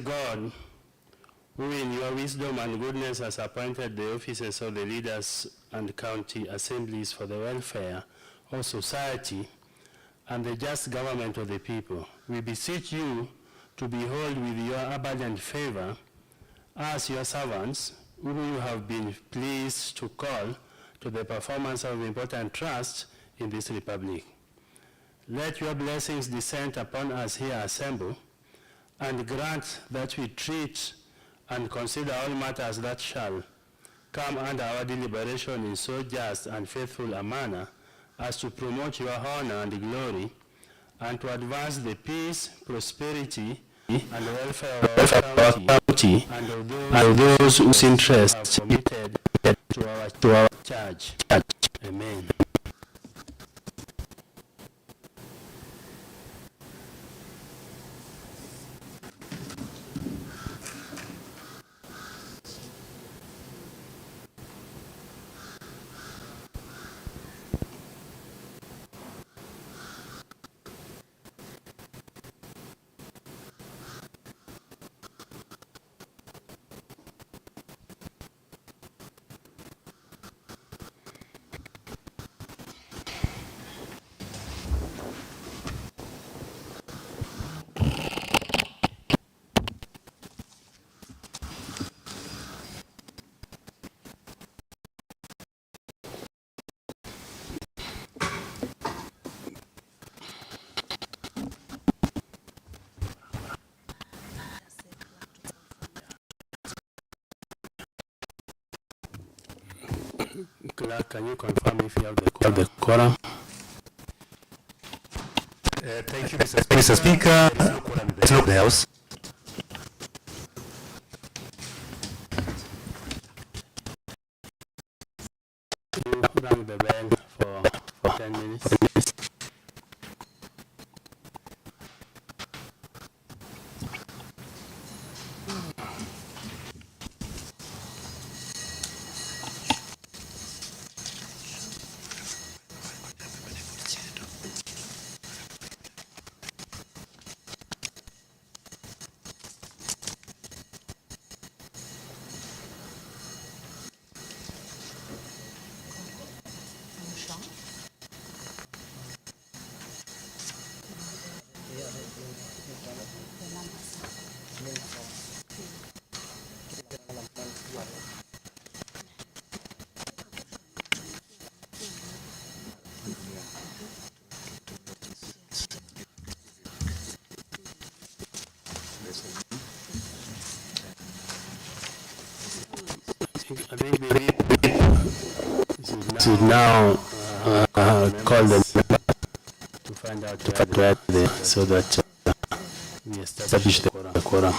God, who in your wisdom and goodness has appointed the offices of the leaders and county assemblies for the welfare of society and the just government of the people, we beseech you to behold with your abundant favor as your servants, whom you have been pleased to call to the performance of important trust in this republic. Let your blessings descend upon us here assembled, and grant that we treat and consider all matters that shall come under our deliberation in so just and faithful a manner as to promote your honor and glory, and to advance the peace, prosperity, and welfare of our county and of those whose interests are committed to our church. Amen. Clerk, can you confirm if you have the quorum? Thank you, Mr. Speaker. There is no quorum in the House. You rang the bell for 10 minutes. I think we should now call them to find out where they are, so that we establish the quorum.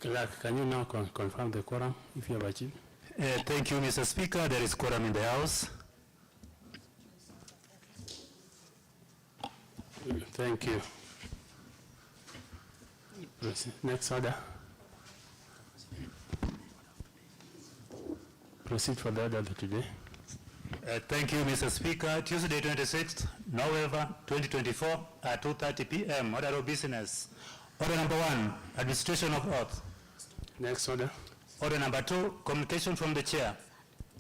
Clerk, can you now confirm the quorum if you have achieved? Thank you, Mr. Speaker. There is quorum in the House. Thank you. Next order. Proceed for the order of today. Thank you, Mr. Speaker. Tuesday, 26th November 2024 at 2:30 p.m. Order of business. Order number 1, administration of oath. Next order. Order number 2, communication from the chair.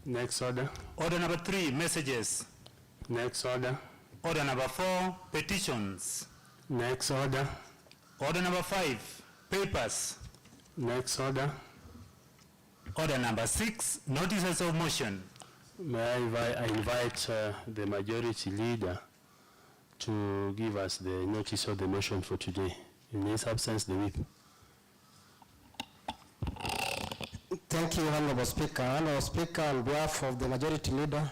Next order. Order number 3, messages. Next order. Order number 4, petitions. Next order. Order number 5, papers. Next order. Order number 6, notices of motion. May I invite the majority leader to give us the notice of the motion for today. In his absence, the whip. Thank you, Honorable Speaker. Honorable Speaker, on behalf of the Majority Leader,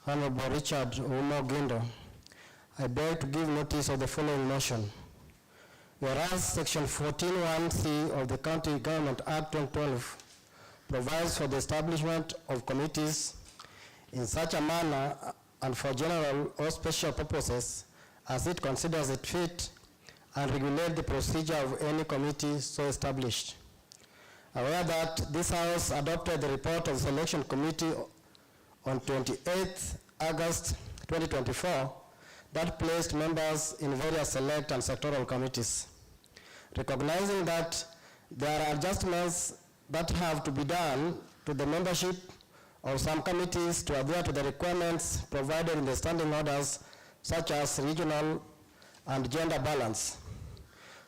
Honorable Richard Umo-Gindo, I beg to give notice of the following motion. Whereas Section 14(1)(c) of the County Government Act 2012 provides for the establishment of committees in such a manner and for general or special purposes as it considers it fit, and regulate the procedure of any committee so established. Aware that this House adopted the report of the Selection Committee on 28th August 2024 that placed members in various select and sectoral committees. Recognizing that there are adjustments that have to be done to the membership of some committees to adhere to the requirements provided in the standing orders, such as regional and gender balance.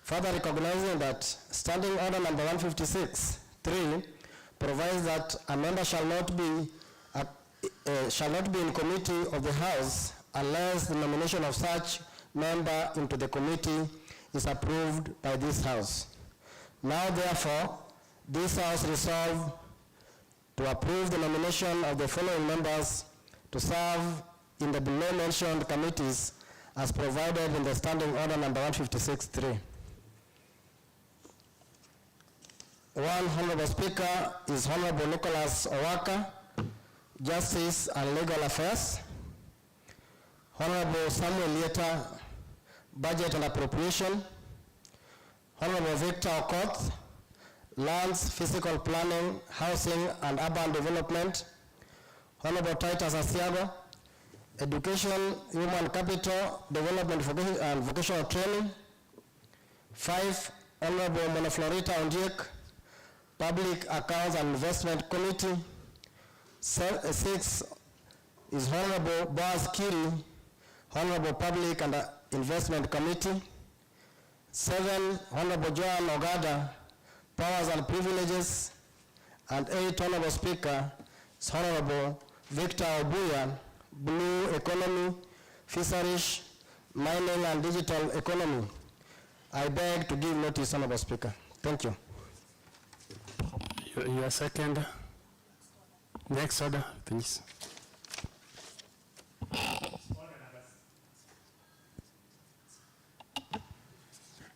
Further recognizing that standing order number 156(3) provides that a member shall not be in committee of the House unless the nomination of such member into the committee is approved by this House. Now, therefore, this House resolve to approve the nomination of the following members to serve in the below mentioned committees as provided in the standing order number 156(3). One Honorable Speaker is Honorable Nicholas Owaka, Justice and Legal Affairs. Honorable Samuel Lieta, Budget and Appropriation. Honorable Victor Okoth, Lands, Physical Planning, Housing and Urban Development. Honorable Titus Asiago, Education, Human Capital, Development and Vocational Training. 5, Honorable Monoflorita Ondiek, Public Accounts and Investment Committee. 6 is Honorable Boaz Kiri, Honorable Public and Investment Committee. 7, Honorable Joan Ogada, Powers and Privileges. And 8, Honorable Speaker, is Honorable Victor Obuya, Blue Economy, Fisheries, Mining and Digital Economy. I beg to give notice, Honorable Speaker. Thank you. Your second. Next order, please.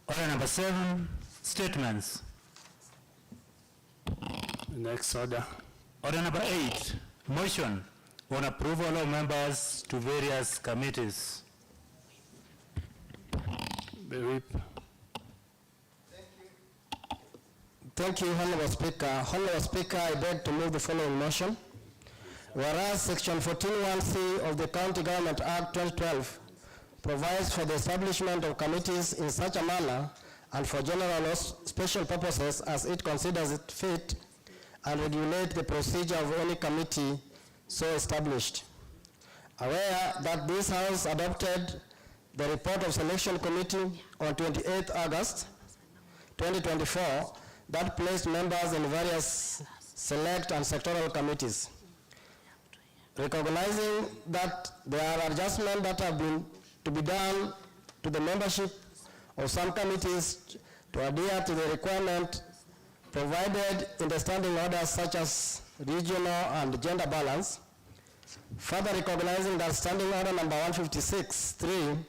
Order number 7, statements. Next order. Order number 8, motion on approval of members to various committees. The whip. Thank you, Honorable Speaker. Honorable Speaker, I beg to move the following motion. Whereas Section 14(1)(c) of the County Government Act 2012 provides for the establishment of committees in such a manner and for general or special purposes as it considers it fit, and regulate the procedure of any committee so established. Aware that this House adopted the report of Selection Committee on 28th August 2024 that placed members in various select and sectoral committees. Recognizing that there are adjustments that have been to be done to the membership of some committees to adhere to the requirement provided in the standing orders, such as regional and gender balance. Further recognizing that standing order number 156(3)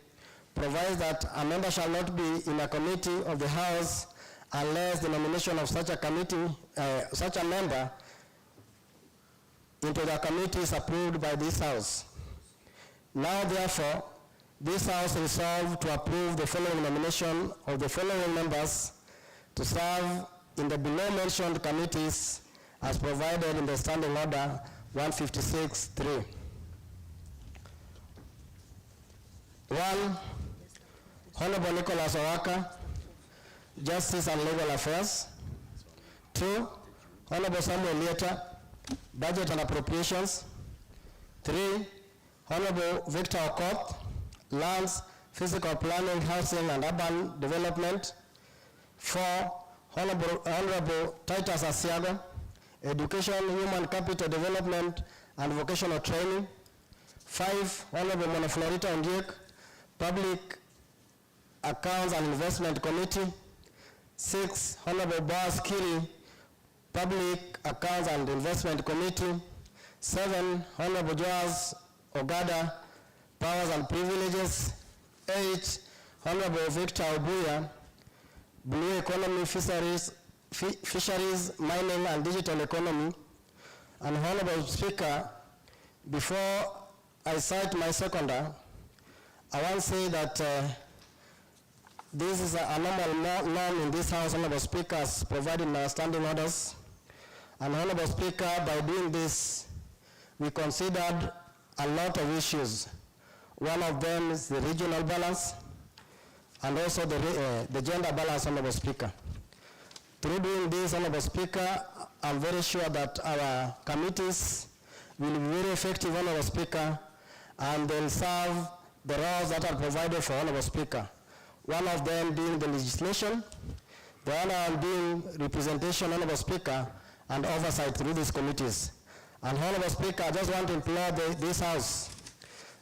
provides that a member shall not be in a committee of the House unless the nomination of such a committee, such a member into the committee is approved by this House. Now, therefore, this House resolved to approve the following nomination of the following members to serve in the below-mentioned committees as provided in the Standing Order 156-3. 1. Honorable Nicholas Owaka, Justice and Legal Affairs. 2. Honorable Samuel Lieta, Budget and Appropriations. 3. Honorable Victor Okoth, Lands, Physical Planning, Housing and Urban Development. 4. Honorable Titus Asiago, Education, Human Capital Development and Vocational Training. 5. Honorable Mona Florita Ondiek, Public Accounts and Investment Committee. 6. Honorable Boaz Kiri, Public Accounts and Investment Committee. 7. Honorable Joas Ogada, Powers and Privileges. 8. Honorable Victor Obuya, Blue Economy, Fisheries, Mining and Digital Economy. And Honorable Speaker, before I cite my seconder, I want to say that this is a normal norm in this House, Honorable Speaker, as provided in our standing orders. And Honorable Speaker, by doing this, we considered a lot of issues. One of them is the regional balance and also the gender balance, Honorable Speaker. Through doing this, Honorable Speaker, I'm very sure that our committees will be very effective, Honorable Speaker, and they'll serve the roles that are provided for, Honorable Speaker. One of them being the legislation, the other one being representation, Honorable Speaker, and oversight through these committees. And Honorable Speaker, I just want to implore this House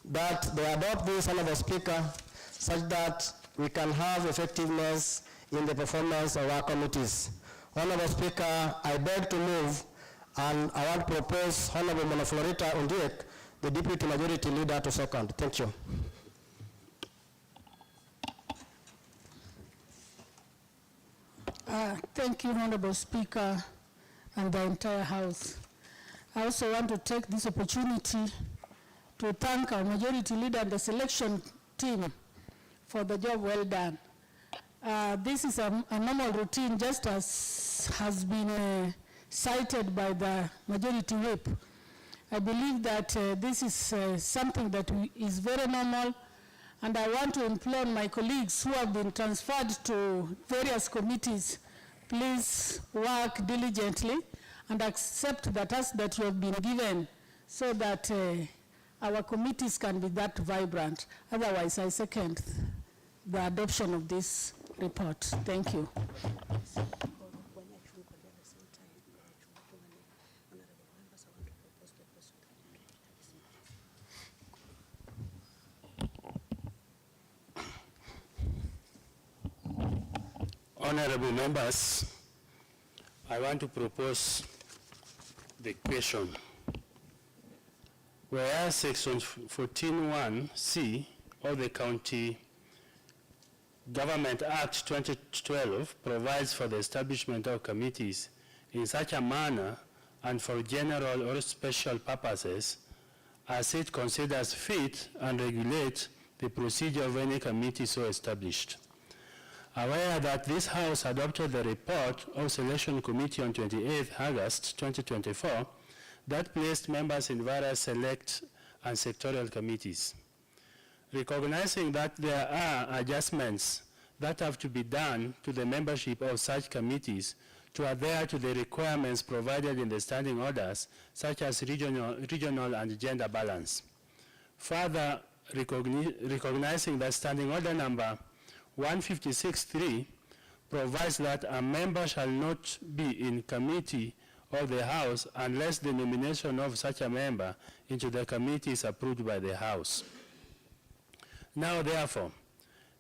that they adopt this, Honorable Speaker, such that we can have effectiveness in the performance of our committees. Honorable Speaker, I beg to move, and I want to propose Honorable Mona Florita Ondiek, the Deputy Majority Leader, to second. Thank you. Thank you, Honorable Speaker, and the entire House. I also want to take this opportunity to thank our Majority Leader and the selection team for the job well done. This is a normal routine, just as has been cited by the Majority Whip. I believe that this is something that is very normal, and I want to implore my colleagues who have been transferred to various committees, please work diligently and accept the task that you have been given so that our committees can be that vibrant. Otherwise, I second the adoption of this report. Thank you. Honorable members, I want to propose the question. Whereas Section 14(1)(c) of the County Government Act 2012 provides for the establishment of committees in such a manner and for general or special purposes as it considers fit and regulate the procedure of any committee so established. Aware that this House adopted the report of Selection Committee on 28 August 2024 that placed members in various select and sectorial committees. Recognizing that there are adjustments that have to be done to the membership of such committees to adhere to the requirements provided in the standing orders, such as regional and gender balance. Further, recognizing that standing order number 156.3 provides that a member shall not be in committee of the House unless the nomination of such a member into the committee is approved by the House. Now, therefore,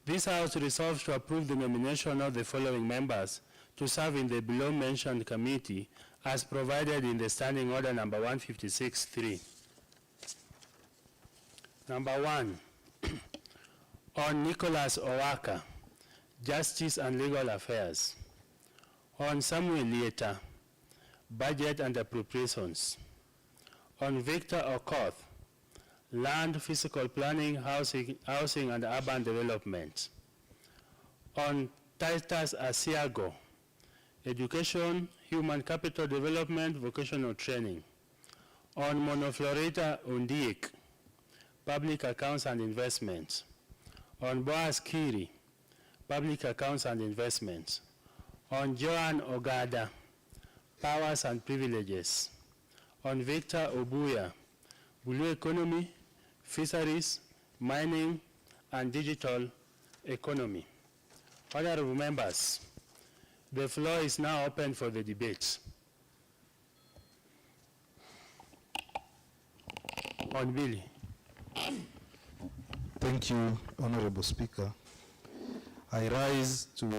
this House resolves to approve the nomination of the following members to serve in the below-mentioned committee as provided in the Standing Order number 156.3. Number 1, on Nicholas Owaka, Justice and Legal Affairs. On Samuel Lieta, Budget and Appropriations. On Victor Okoth, Land, Physical Planning, Housing and Urban Development. On Titus Asiago, Education, Human Capital Development, Vocational Training. On Monoflorita Undiek, Public Accounts and Investments. On Boaz Kiri, Public Accounts and Investments. On Joan Ogada, Powers and Privileges. On Victor Obuya, Blue Economy, Fisheries, Mining, and Digital Economy. Honorable members, the floor is now open for the debate. On Billy. Thank you, Honorable Speaker. I rise to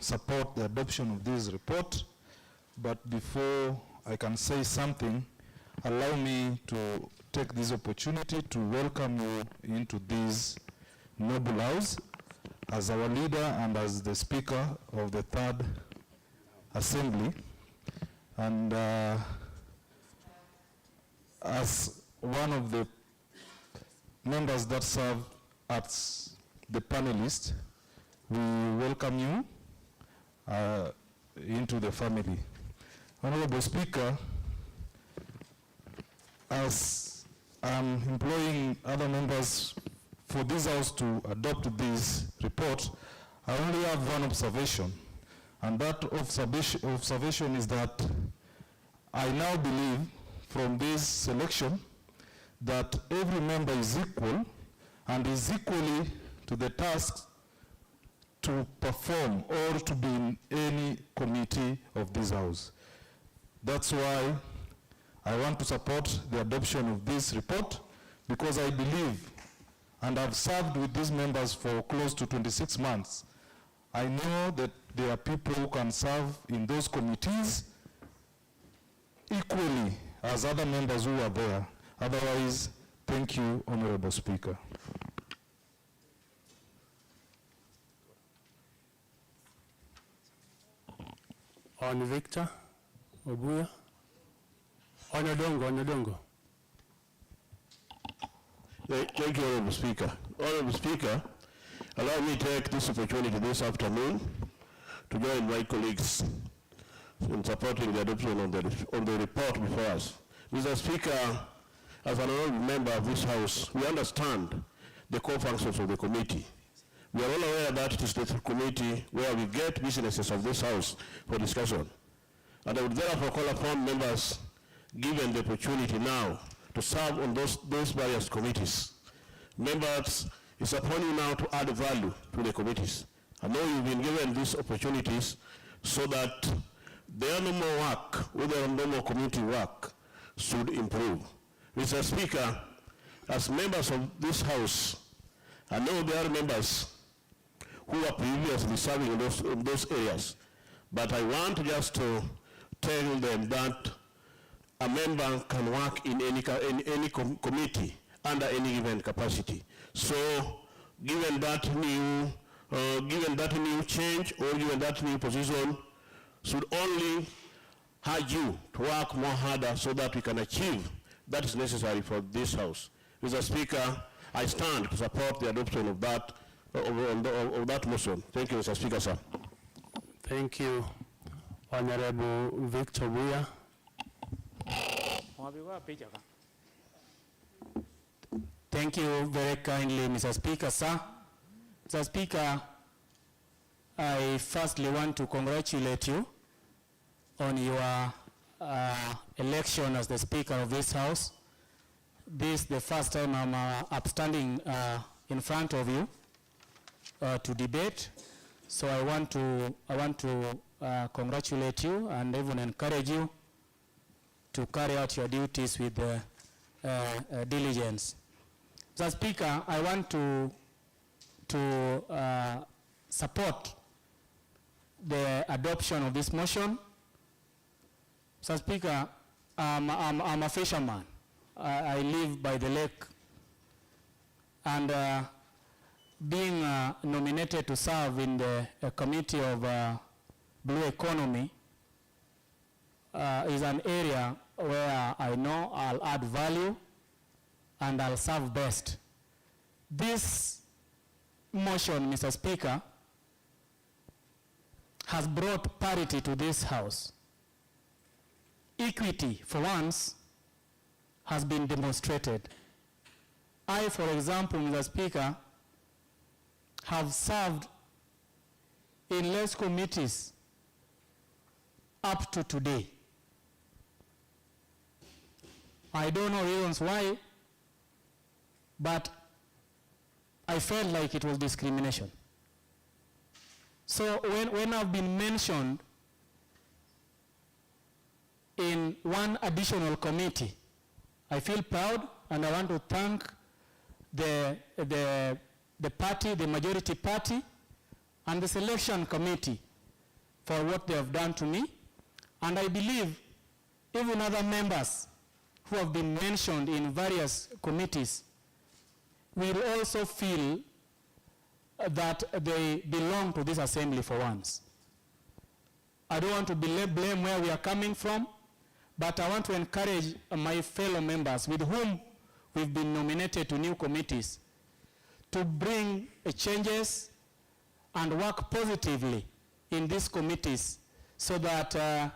support the adoption of this report, but before I can say something, allow me to take this opportunity to welcome you into this noble house as our leader and as the Speaker of the Third Assembly, and as one of the members that serve as the panelist, we welcome you into the family. Honorable Speaker, as I'm employing other members for this House to adopt this report, I only have one observation, and that observation is that I now believe from this selection that every member is equal and is equally to the task to perform or to be in any committee of this House. That's why I want to support the adoption of this report, because I believe, and I've served with these members for close to 26 months, I know that there are people who can serve in those committees equally as other members who are there. Otherwise, thank you, Honorable Speaker. On Victor Obuya. On Odongo. Thank you, Honorable Speaker. Honorable Speaker, allow me to take this opportunity this afternoon to join my colleagues in supporting the adoption of the report before us. Mr. Speaker, as an honorable member of this House, we understand the core functions of the committee. We are all aware that it is the committee where we get businesses of this House for discussion. And I would therefore call upon members, given the opportunity now, to serve on those various committees. Members, it's upon you now to add value to the committees. I know you've been given these opportunities so that their normal work, with their normal community work, should improve. Mr. Speaker, as members of this House, I know there are members who are previously serving in those areas, but I want just to tell them that a member can work in any committee under any given capacity. So, given that new change or given that new position, should only urge you to work more harder so that we can achieve that is necessary for this House. Mr. Speaker, I stand to support the adoption of that motion. Thank you, Mr. Speaker, sir. Thank you, Honorable Victor Obuya. Thank you very kindly, Mr. Speaker, sir. Mr. Speaker, I firstly want to congratulate you on your election as the Speaker of this House. This is the first time I'm upstanding in front of you to debate. So I want to congratulate you and even encourage you to carry out your duties with diligence. Mr. Speaker, I want to support the adoption of this motion. Mr. Speaker, I'm a fisherman. I live by the lake, and being nominated to serve in the committee of Blue Economy is an area where I know I'll add value and I'll serve best. This motion, Mr. Speaker, has brought parity to this House. Equity, for once, has been demonstrated. I, for example, Mr. Speaker, have served in less committees up to today. I don't know reasons why, but I felt like it was discrimination. So when I've been mentioned in one additional committee, I feel proud, and I want to thank the party, the majority party, and the selection committee for what they have done to me. And I believe even other members who have been mentioned in various committees will also feel that they belong to this assembly for once. I don't want to blame where we are coming from, but I want to encourage my fellow members with whom we've been nominated to new committees to bring changes and work positively in these committees so that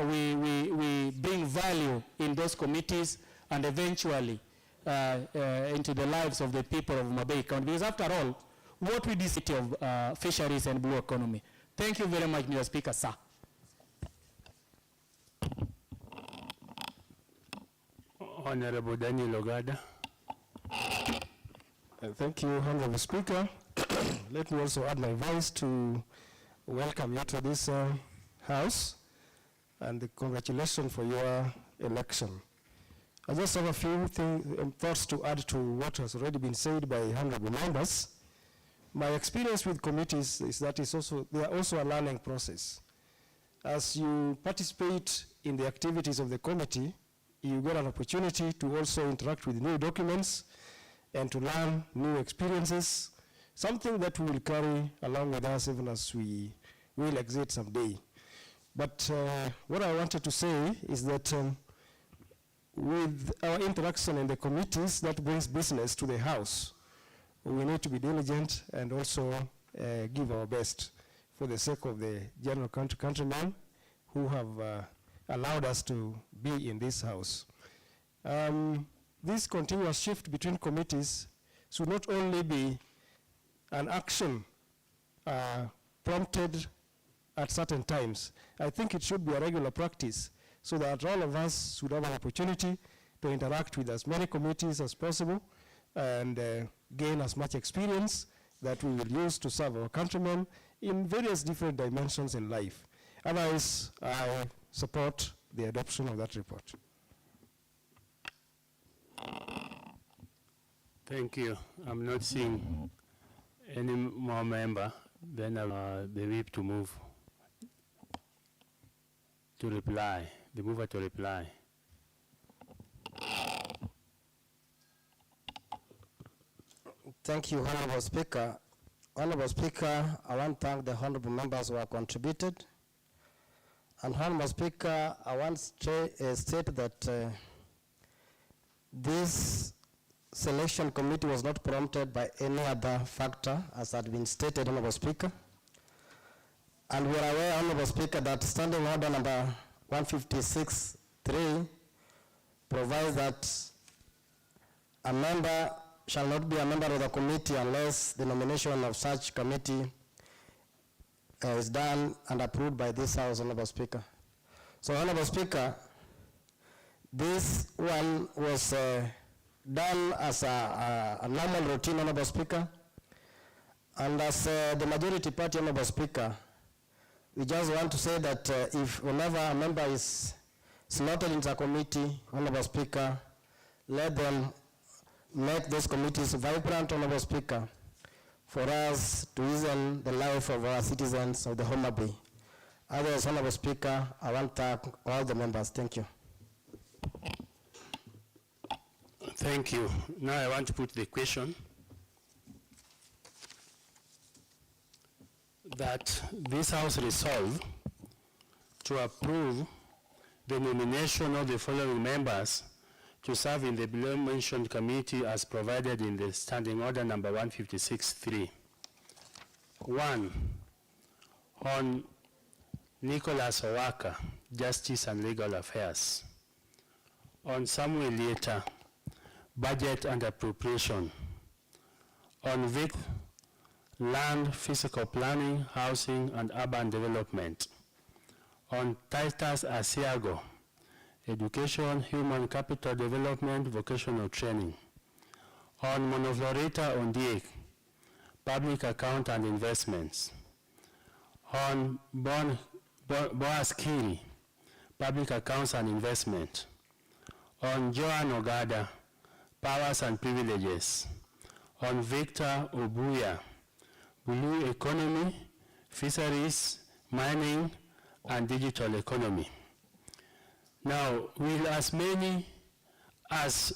we bring value in those committees and eventually into the lives of the people of Mabei County. Because after all, what we decide of fisheries and blue economy. Thank you very much, Mr. Speaker, sir. Honorable Daniel Ogada. Thank you, Honorable Speaker. Let me also add my voice to welcome you to this House and congratulations for your election. I just have a few thoughts to add to what has already been said by honorable members. My experience with committees is that they are also a learning process. As you participate in the activities of the committee, you get an opportunity to also interact with new documents and to learn new experiences, something that we will carry along with us even as we will exit someday. But what I wanted to say is that with our interaction in the committees that brings business to the House, we need to be diligent and also give our best for the sake of the general countrymen who have allowed us to be in this House. This continuous shift between committees should not only be an action prompted at certain times. I think it should be a regular practice so that all of us should have an opportunity to interact with as many committees as possible and gain as much experience that we will use to serve our countrymen in various different dimensions in life. Otherwise, I support the adoption of that report. Thank you. I'm not seeing any more member. Then I'll the whip to move to reply. The mover to reply. Thank you, Honorable Speaker. Honorable Speaker, I want to thank the honorable members who have contributed. And Honorable Speaker, I want to state that this selection committee was not prompted by any other factor, as had been stated, Honorable Speaker. And we are aware, Honorable Speaker, that Standing Order number 156.3 provides that a member shall not be a member of the committee unless the nomination of such committee is done and approved by this House, Honorable Speaker. So, Honorable Speaker, this one was done as a normal routine, Honorable Speaker. And as the majority party, Honorable Speaker, we just want to say that if whenever a member is slotted into a committee, Honorable Speaker, let them make those committees vibrant, Honorable Speaker, for us to ease the life of our citizens of the Homa Bay. Otherwise, Honorable Speaker, I want to thank all the members. Thank you. Thank you. Now I want to put the question that this House resolve to approve the nomination of the following members to serve in the below-mentioned committee as provided in the Standing Order number 156-3. 1. On Nicholas Owaka, Justice and Legal Affairs. On Samuel Lieta, Budget and Appropriation. On Vic, Land, Physical Planning, Housing and Urban Development. On Titus Asiago, Education, Human Capital Development, Vocational Training. On Monoflorita Ondiek, Public Account and Investments. On Boaz Kiri, Public Accounts and Investment. On Joan Ogada, Powers and Privileges. On Victor Obuya, Blue Economy, Fisheries, Mining, and Digital Economy. Now, will as many as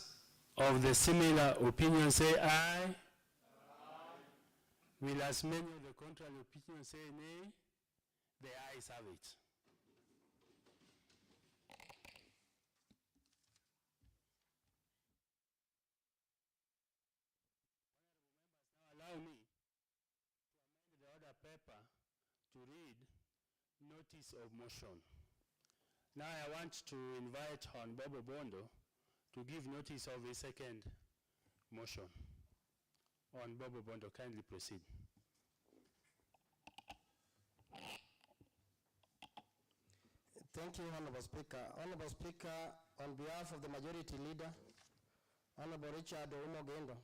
of the similar opinion say aye? Will as many of the contrary opinion say nay? The ayes have it. Now allow me to amend the order paper to read notice of motion. Now I want to invite Hon Bobo Bondo to give notice of a second motion. On Bobo Bondo, kindly proceed. Thank you, Honorable Speaker. Honorable Speaker, on behalf of the Majority Leader, Honorable Richard Umogendo,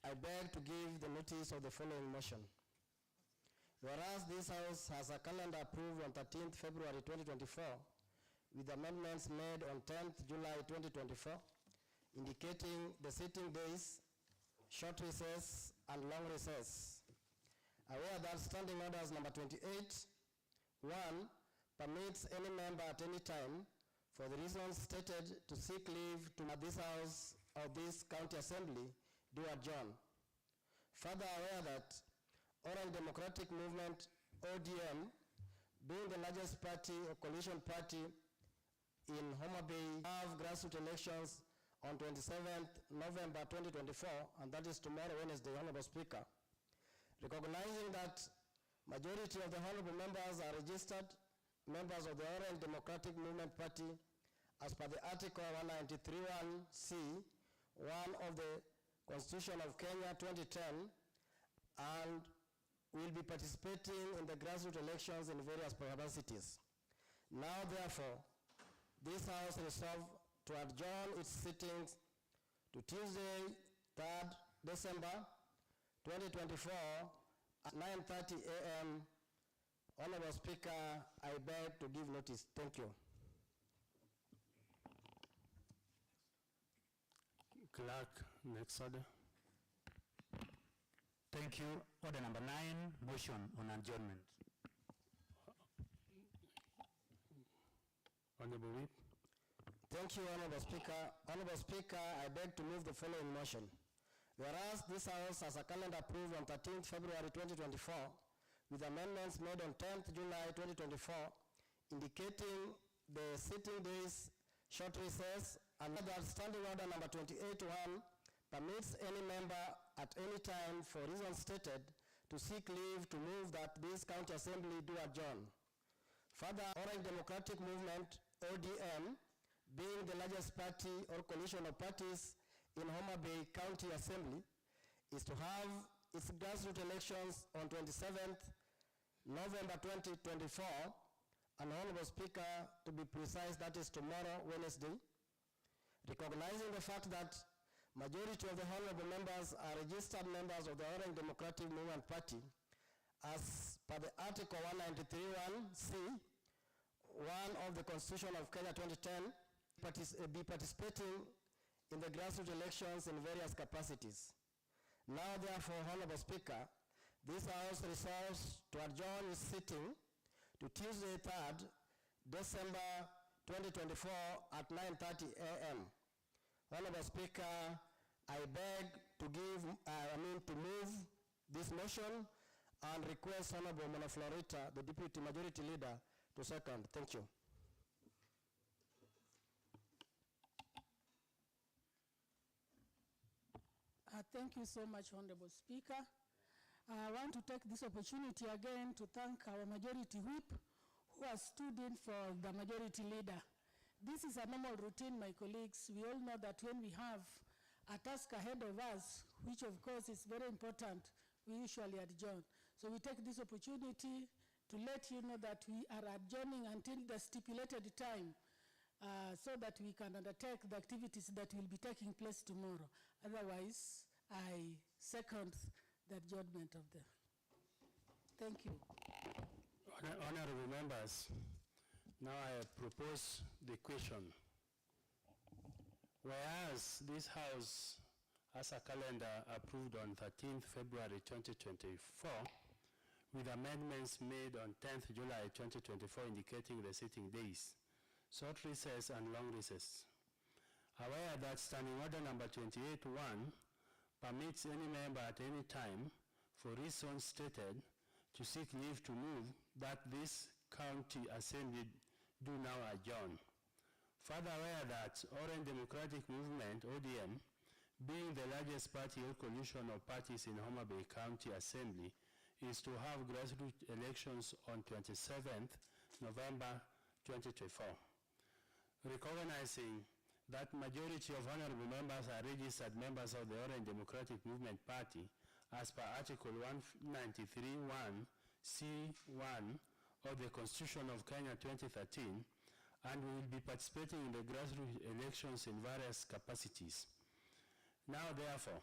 I beg to give the notice of the following motion. Whereas this House has a calendar approved on 13th February 2024, with amendments made on 10th July 2024, indicating the sitting days, short recess, and long recess. Aware that Standing Orders number 28, 1, permits any member at any time, for the reasons stated, to seek leave to this House or this County Assembly do adjourn. Further aware that Orange Democratic Movement, ODM, being the largest party or coalition party in Homa Bay, have grassroots elections on 27th November 2024, and that is tomorrow, Wednesday, Honorable Speaker. Recognizing that majority of the honorable members are registered members of the Orange Democratic Movement Party as per the Article 193(1)(c), 1 of the Constitution of Kenya 2010, and will be participating in the grassroots elections in various capacities. Now, therefore, this House resolved to adjourn its sittings to Tuesday, 3rd December 2024 at 9:30 a.m. Honorable Speaker, I beg to give notice. Thank you. Clerk, next order. Thank you. Order number 9, motion on adjournment. Honorable Whip. Thank you, Honorable Speaker. Honorable Speaker, I beg to move the following motion. Whereas this House has a calendar approved on 13th February 2024, with amendments made on 10th July 2024, indicating the sitting days, short recess, and that Standing Order number 28(1) permits any member at any time, for reasons stated, to seek leave to move that this County Assembly do adjourn. Further, Orange Democratic Movement, ODM, being the largest party or coalition of parties in Homa Bay County Assembly, is to have its grassroots elections on 27th November 2024, and Honorable Speaker, to be precise, that is tomorrow, Wednesday. Recognizing the fact that majority of the honorable members are registered members of the Orange Democratic Movement Party, as per the Article 193(1)(c), 1 of the Constitution of Kenya 2010, be participating in the grassroots elections in various capacities. Now, therefore, Honorable Speaker, this House resolves to adjourn its sitting to Tuesday, 3rd December 2024 at 9:30 a.m. Honorable Speaker, I beg to move this motion and request Honorable Monoflorita, the Deputy Majority Leader, to second. Thank you. Thank you so much, Honorable Speaker. I want to take this opportunity again to thank our Majority Whip who has stood in for the Majority Leader. This is a normal routine, my colleagues. We all know that when we have a task ahead of us, which of course is very important, we usually adjourn. So we take this opportunity to let you know that we are adjourning until the stipulated time so that we can undertake the activities that will be taking place tomorrow. Otherwise, I second the adjournment of the. Thank you. Honorable members, now I propose the question. Whereas this House has a calendar approved on 13th February 2024, with amendments made on 10th July 2024 indicating the sitting days, short recess and long recess. Aware that Standing Order number 28.1 permits any member at any time, for reasons stated, to seek leave to move that this county assembly do now adjourn. Further aware that Orange Democratic Movement, ODM, being the largest party or coalition of parties in Homa Bay County Assembly, is to have grassroots elections on 27th November 2024. Recognizing that majority of honorable members are registered members of the Orange Democratic Movement Party as per Article 193(1) C1 of the Constitution of Kenya 2013, and we will be participating in the grassroots elections in various capacities. Now, therefore,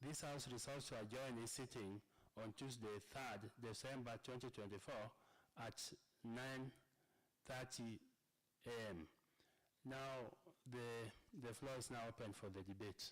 this House resolves to adjourn its sitting on Tuesday, 3rd December 2024 at 9:30 a.m. Now, the floor is now open for the debate.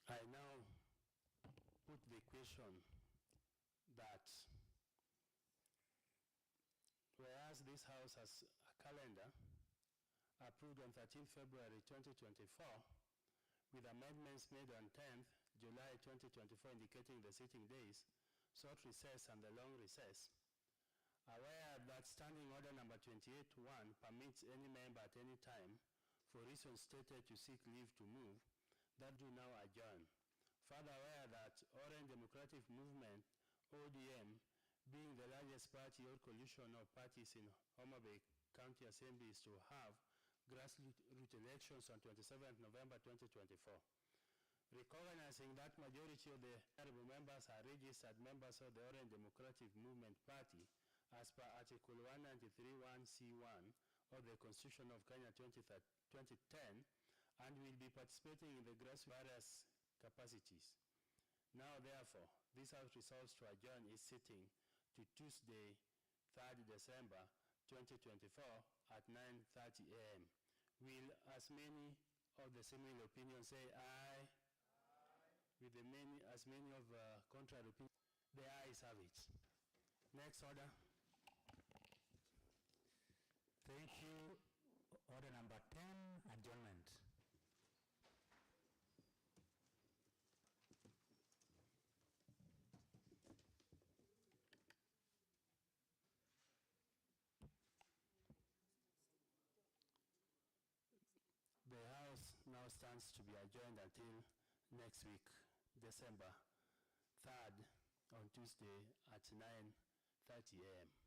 I now put the question that whereas this House has a calendar approved on 13th February 2024 with amendments made on 10th July 2024 indicating the sitting days, short recess and the long recess, aware that Standing Order number 28.1 permits any member at any time for reasons stated to seek leave to move, that do now adjourn. Further aware that Orange Democratic Movement, ODM, being the largest party or coalition of parties in Homa Bay County Assembly, is to have grassroots elections on 27th November 2024. Recognizing that majority of the honorable members are registered members of the Orange Democratic Movement Party as per Article 193(1) C1 of the Constitution of Kenya 2010, and will be participating in the grassroots various capacities. Now, therefore, this House resolves to adjourn its sitting to Tuesday, 3rd December 2024 at 9:30 a.m. Will as many of the similar opinions say aye? Aye. With as many of contrary opinions, the ayes have it. Next order. Thank you. Order number 10, adjournment. The House now stands to be adjourned until next week, December 3rd, on Tuesday at 9:30 a.m.